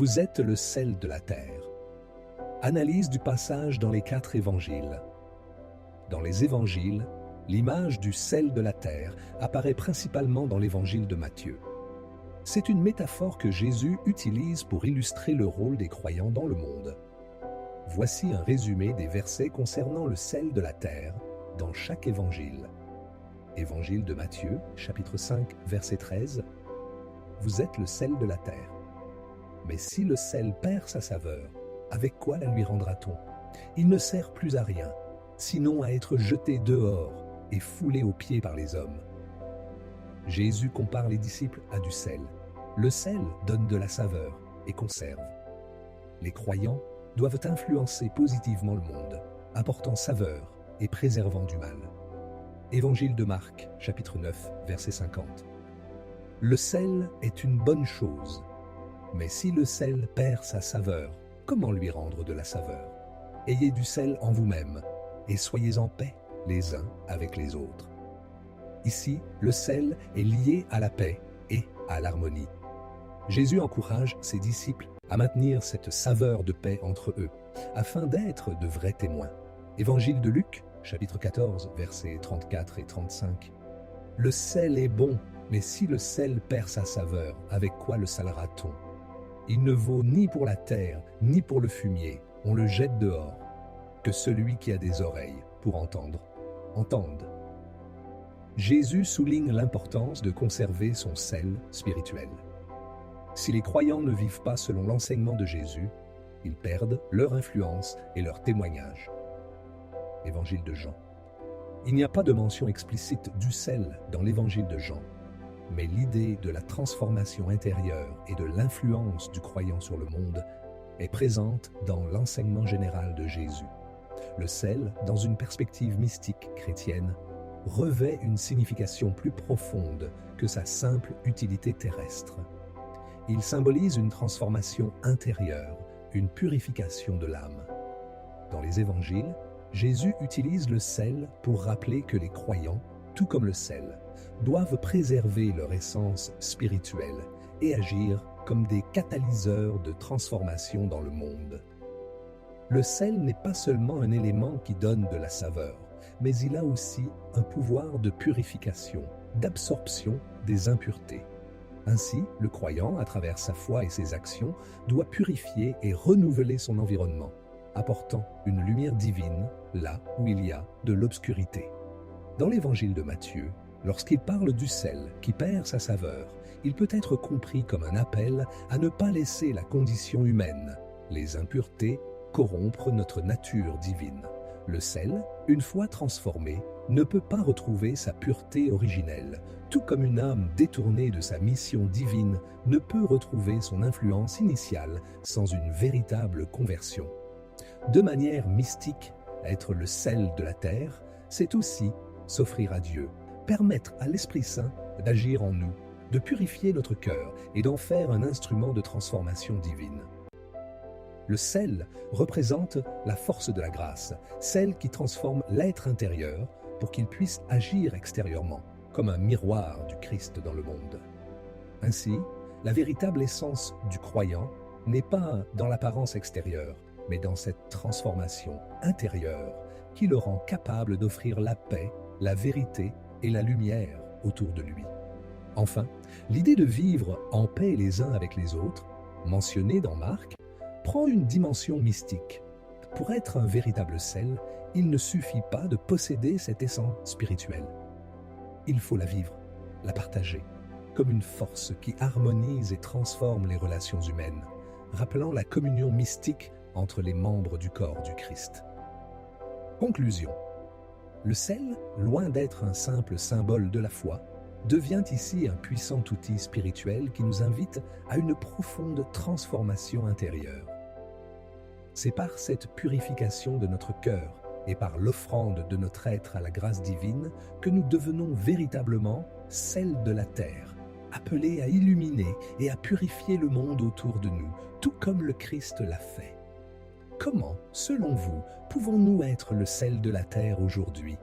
Vous êtes le sel de la terre. Analyse du passage dans les 4 évangiles. Dans les évangiles, l'image du sel de la terre apparaît principalement dans l'évangile de Matthieu. C'est une métaphore que Jésus utilise pour illustrer le rôle des croyants dans le monde. Voici un résumé des versets concernant le sel de la terre dans chaque évangile. Évangile de Matthieu, chapitre 5, verset 13. Vous êtes le sel de la terre. Mais si le sel perd sa saveur, avec quoi la lui rendra-t-on? Il ne sert plus à rien, sinon à être jeté dehors et foulé aux pieds par les hommes. Jésus compare les disciples à du sel. Le sel donne de la saveur et conserve. Les croyants doivent influencer positivement le monde, apportant saveur et préservant du mal. Évangile de Marc, chapitre 9, verset 50. Le sel est une bonne chose, mais si le sel perd sa saveur, comment lui rendre de la saveur? Ayez du sel en vous-même et soyez en paix les uns avec les autres. Ici, le sel est lié à la paix et à l'harmonie. Jésus encourage ses disciples à maintenir cette saveur de paix entre eux, afin d'être de vrais témoins. Évangile de Luc, chapitre 14, versets 34 et 35. Le sel est bon, mais si le sel perd sa saveur, avec quoi le salera-t-on? Il ne vaut ni pour la terre, ni pour le fumier, on le jette dehors. Que celui qui a des oreilles pour entendre, entende. Jésus souligne l'importance de conserver son sel spirituel. Si les croyants ne vivent pas selon l'enseignement de Jésus, ils perdent leur influence et leur témoignage. Évangile de Jean. Il n'y a pas de mention explicite du sel dans l'évangile de Jean, mais l'idée de la transformation intérieure et de l'influence du croyant sur le monde est présente dans l'enseignement général de Jésus. Le sel, dans une perspective mystique chrétienne, revêt une signification plus profonde que sa simple utilité terrestre. Il symbolise une transformation intérieure, une purification de l'âme. Dans les évangiles, Jésus utilise le sel pour rappeler que les croyants, tout comme le sel, doivent préserver leur essence spirituelle et agir comme des catalyseurs de transformation dans le monde. Le sel n'est pas seulement un élément qui donne de la saveur, mais il a aussi un pouvoir de purification, d'absorption des impuretés. Ainsi, le croyant, à travers sa foi et ses actions, doit purifier et renouveler son environnement, apportant une lumière divine là où il y a de l'obscurité. Dans l'évangile de Matthieu, lorsqu'il parle du sel qui perd sa saveur, il peut être compris comme un appel à ne pas laisser la condition humaine, les impuretés, corrompre notre nature divine. Le sel, une fois transformé, ne peut pas retrouver sa pureté originelle, tout comme une âme détournée de sa mission divine ne peut retrouver son influence initiale sans une véritable conversion. De manière mystique, être le sel de la terre, c'est aussi s'offrir à Dieu, permettre à l'Esprit Saint d'agir en nous, de purifier notre cœur et d'en faire un instrument de transformation divine. Le sel représente la force de la grâce, celle qui transforme l'être intérieur pour qu'il puisse agir extérieurement, comme un miroir du Christ dans le monde. Ainsi, la véritable essence du croyant n'est pas dans l'apparence extérieure, mais dans cette transformation intérieure qui le rend capable d'offrir la paix, la vérité et la lumière autour de lui. Enfin, l'idée de vivre en paix les uns avec les autres, mentionnée dans Marc, prend une dimension mystique. Pour être un véritable sel, il ne suffit pas de posséder cette essence spirituelle. Il faut la vivre, la partager, comme une force qui harmonise et transforme les relations humaines, rappelant la communion mystique entre les membres du corps du Christ. Conclusion. Le sel, loin d'être un simple symbole de la foi, devient ici un puissant outil spirituel qui nous invite à une profonde transformation intérieure. C'est par cette purification de notre cœur et par l'offrande de notre être à la grâce divine que nous devenons véritablement sel de la terre, appelés à illuminer et à purifier le monde autour de nous, tout comme le Christ l'a fait. Comment, selon vous, pouvons-nous être le sel de la terre aujourd'hui ?